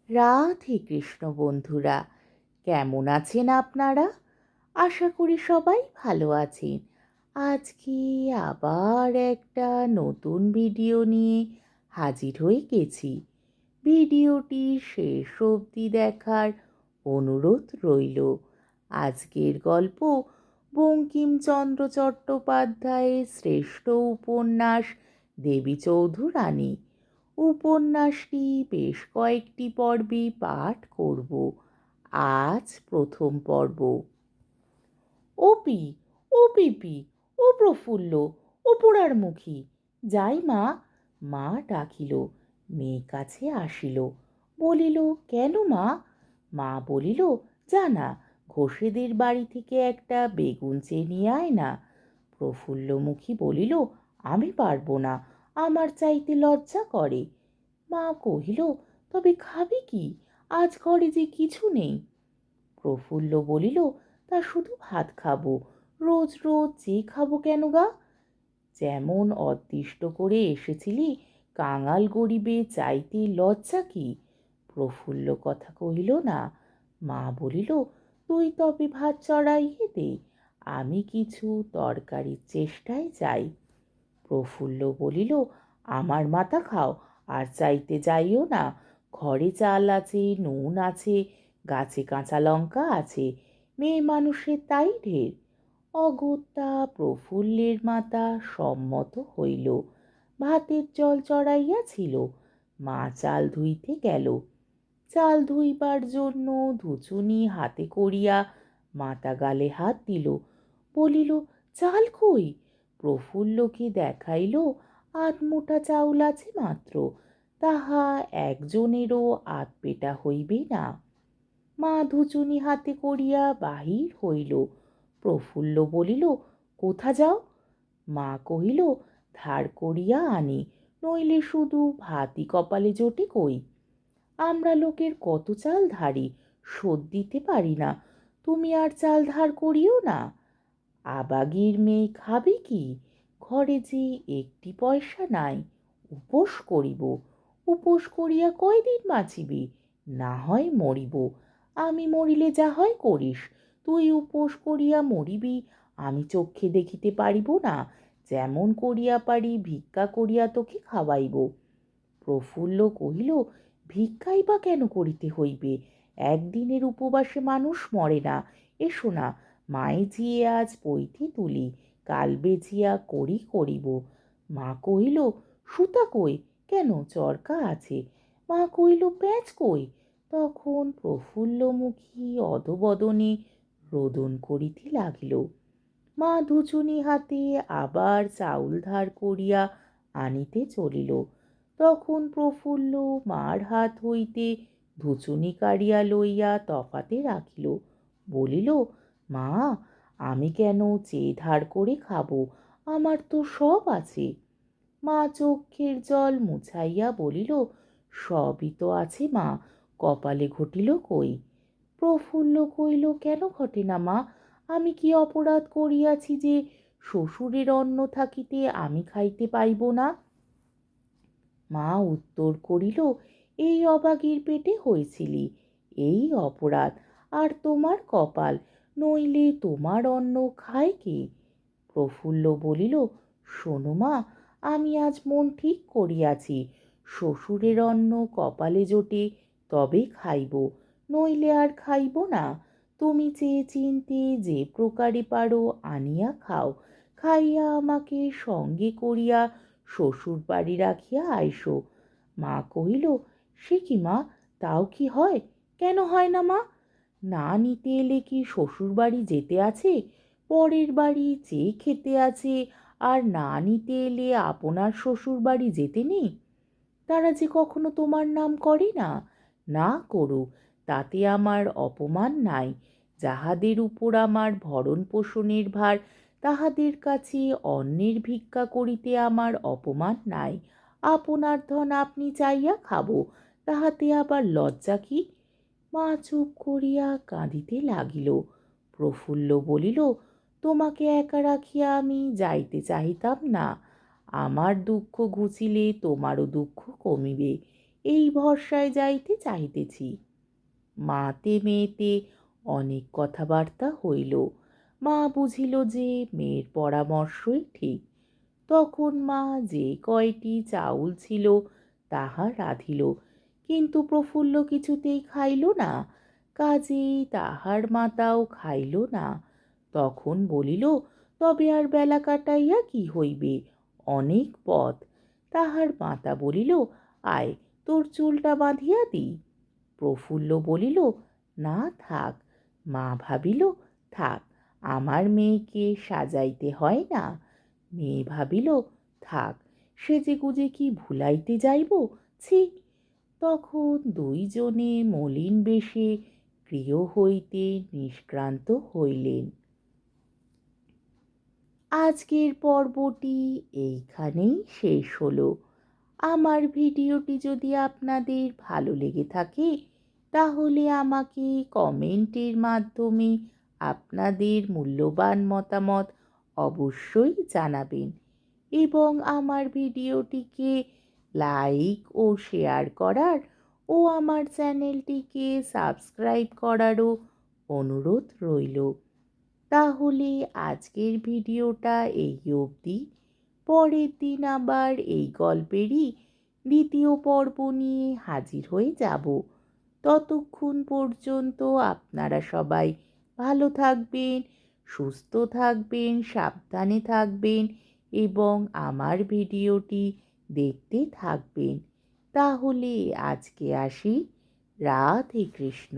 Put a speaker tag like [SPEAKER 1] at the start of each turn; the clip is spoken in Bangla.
[SPEAKER 1] রাধে কৃষ্ণ বন্ধুরা, কেমন আছেন আপনারা? আশা করি সবাই ভালো আছেন। আজকে আবার একটা নতুন ভিডিও নিয়ে হাজির হয়ে গেছি। ভিডিওটি শেষ অবধি দেখার অনুরোধ রইল। আজকের গল্প বঙ্কিমচন্দ্র চট্টোপাধ্যায়ের শ্রেষ্ঠ উপন্যাস দেবী চৌধুরানী। উপন্যাসটি বেশ কয়েকটি পর্বে পাঠ করব। আজ প্রথম পর্ব। ওপি, ও পিপি, ও প্রফুল্ল, ও পোড়ারমুখী, যাই মা। মা ডাকিল, মেয়ে কাছে আসিল, বলিল, কেন মা? মা বলিল, জানা, ঘোষেদের বাড়ি থেকে একটা বেগুন চেয়ে নিয়ে আয় না। প্রফুল্লমুখী বলিল, আমি পারবো না, আমার চাইতে লজ্জা করে। মা কহিল, তবে খাবি কি? আজ ঘরে যে কিছু নেই। প্রফুল্ল বলিল, তা শুধু ভাত খাবো, রোজ রোজ যে খাবো কেন গা? যেমন অদৃষ্ট করে এসেছিলি, কাঙাল গরিবে চাইতে লজ্জা কি? প্রফুল্ল কথা কহিল না। মা বলিল, তুই তবে ভাত চড়াইয়ে দে, আমি কিছু তরকারির চেষ্টায় যাই। প্রফুল্ল বলিল, আমার মাথা খাও, আর চাইতে যাইও না। ঘরে চাল আছে, নুন আছে, গাছে কাঁচা লঙ্কা আছে, মেয়ে মানুষের তাই ঢের। অগত্যা প্রফুল্লের মাতা সম্মত হইল। ভাতের জল চড়াইয়াছিল। মা চাল ধুইতে গেল। চাল ধুইবার জন্য ধুচুনি হাতে করিয়া মাতা গালে হাত দিল, বলিল, চাল কই? প্রফুল্লকে দেখাইল, আধমোটা চাউল আছে মাত্র, তাহা একজনেরও আধ পেটা হইবে না। মা ধুচুনি হাতে করিয়া বাহির হইল। প্রফুল্ল বলিল, কোথা যাও? মা কহিল, ধার করিয়া আনি, নইলে শুধু ভাতই কপালে জোটে কই। আমরা লোকের কত চাল ধারি, শোধ দিতে পারি না, তুমি আর চাল ধার করিও না। আবাগির মেয়ে খাবে কি? ঘরে যে একটি পয়সা নাই। উপোস করিব। উপোস করিয়া কয়দিন বাঁচিবি? না হয় মরিব। আমি মরিলে যা হয় করিস, তুই উপোস করিয়া মরিবি, আমি চক্ষে দেখিতে পারিব না। যেমন করিয়া পারি ভিক্ষা করিয়া তোকে খাওয়াইব। প্রফুল্ল কহিল, ভিক্ষাই বা কেন করিতে হইবে? একদিনের উপবাসে মানুষ মরে না। এসো না, মায়ে জিয়ে আজ পৈতে তুলি, কাল বেচিয়া করি করিব। মা কহিল, সুতা কই? কেন, চরকা আছে। মা কহিল, প্যাঁচ কই? তখন প্রফুল্লমুখী অধবদনে রোদন করিতে লাগিল। মা ধুচুনি হাতে আবার চাউল ধার করিয়া আনিতে চলিল। তখন প্রফুল্ল মার হাত হইতে ধুচুনি কাড়িয়া লইয়া তফাতে রাখিল, বলিল, মা, আমি কেন চেয়ে ধার করে খাবো? আমার তো সব আছে। মা চক্ষের জল মুছাইয়া বলিল, সবই তো আছে মা, কপালে ঘটিল কই? প্রফুল্ল কইল, কেন ঘটে না মা? আমি কি অপরাধ করিয়াছি যে শ্বশুরের অন্ন থাকিতে আমি খাইতে পাইব না? মা উত্তর করিল, এই অবাগির পেটে হয়েছিলি, এই অপরাধ, আর তোমার কপাল, নইলে তোমার অন্ন খায় কে? প্রফুল্ল বলিল, শোনো মা, আমি আজ মন ঠিক করিয়াছি, শ্বশুরের অন্ন কপালে জোটে তবে খাইব, নইলে আর খাইব না। তুমি চেয়ে চিনতে যে প্রকারে পারো আনিয়া খাও, খাইয়া আমাকে সঙ্গে করিয়া শ্বশুর বাড়ি রাখিয়া আইসো। মা কহিল, সে কি মা, তাও কি হয়? কেন হয় না মা? না নিতে এলে কি শ্বশুর বাড়ি যেতে আছে? পরের বাড়ি চেয়ে খেতে আছে, আর না নিতে এলে আপনার শ্বশুর বাড়ি যেতে নেই? তারা যে কখনো তোমার নাম করে না। না করুক, তাতে আমার অপমান নাই। যাহাদের উপর আমার ভরণ পোষণের ভার, তাহাদের কাছে অন্যের ভিক্ষা করিতে আমার অপমান নাই। আপনার ধন আপনি চাইয়া খাবো, তাহাতে আবার লজ্জা কি? মা চুপ করিয়া কাঁদিতে লাগিল। প্রফুল্ল বলিল, তোমাকে একা রাখিয়া আমি যাইতে চাহিতাম না। আমার দুঃখ ঘুচিলে তোমারও দুঃখ কমিবে, এই ভরসায় যাইতে চাহিতেছি। মাতে মেয়েতে অনেক কথাবার্তা হইল। মা বুঝিল যে মেয়ের পরামর্শই ঠিক। তখন মা যে কয়টি চাউল ছিল তাহা রাঁধিল, কিন্তু প্রফুল্ল কিছুতেই খাইল না। কাজেই তাহার মাতাও খাইল না। তখন বলিল, তবে আর বেলা কাটাইয়া কি হইবে, অনেক পথ। তাহার মাতা বলিল, আয় তোর চুলটা বাঁধিয়া দিই। প্রফুল্ল বলিল, না থাক। মা ভাবিল, থাক, আমার মেয়েকে সাজাইতে হয় না। মেয়ে ভাবিল, থাক, সেজে গুজে কি ভুলাইতে যাইব, ছি। তখন দুইজনে মলিন বেশে গৃহ হইতে নিষ্ক্রান্ত হইলেন। আজকের পর্বটি এইখানেই শেষ হলো। আমার ভিডিওটি যদি আপনাদের ভালো লেগে থাকে তাহলে আমাকে কমেন্টের মাধ্যমে আপনাদের মূল্যবান মতামত অবশ্যই জানাবেন এবং আমার ভিডিওটিকে লাইক ও শেয়ার করার ও আমার চ্যানেলটিকে সাবস্ক্রাইব করারও অনুরোধ রইল। তাহলে আজকের ভিডিওটা এই অবধি। পরের দিন আবার এই গল্পেরই দ্বিতীয় পর্ব নিয়ে হাজির হয়ে যাব। ততক্ষণ পর্যন্ত আপনারা সবাই ভালো থাকবেন, সুস্থ থাকবেন, সাবধানে থাকবেন এবং আমার ভিডিওটি দেখতে থাকবেন। তাহলে আজকে আসি। রাধে কৃষ্ণ।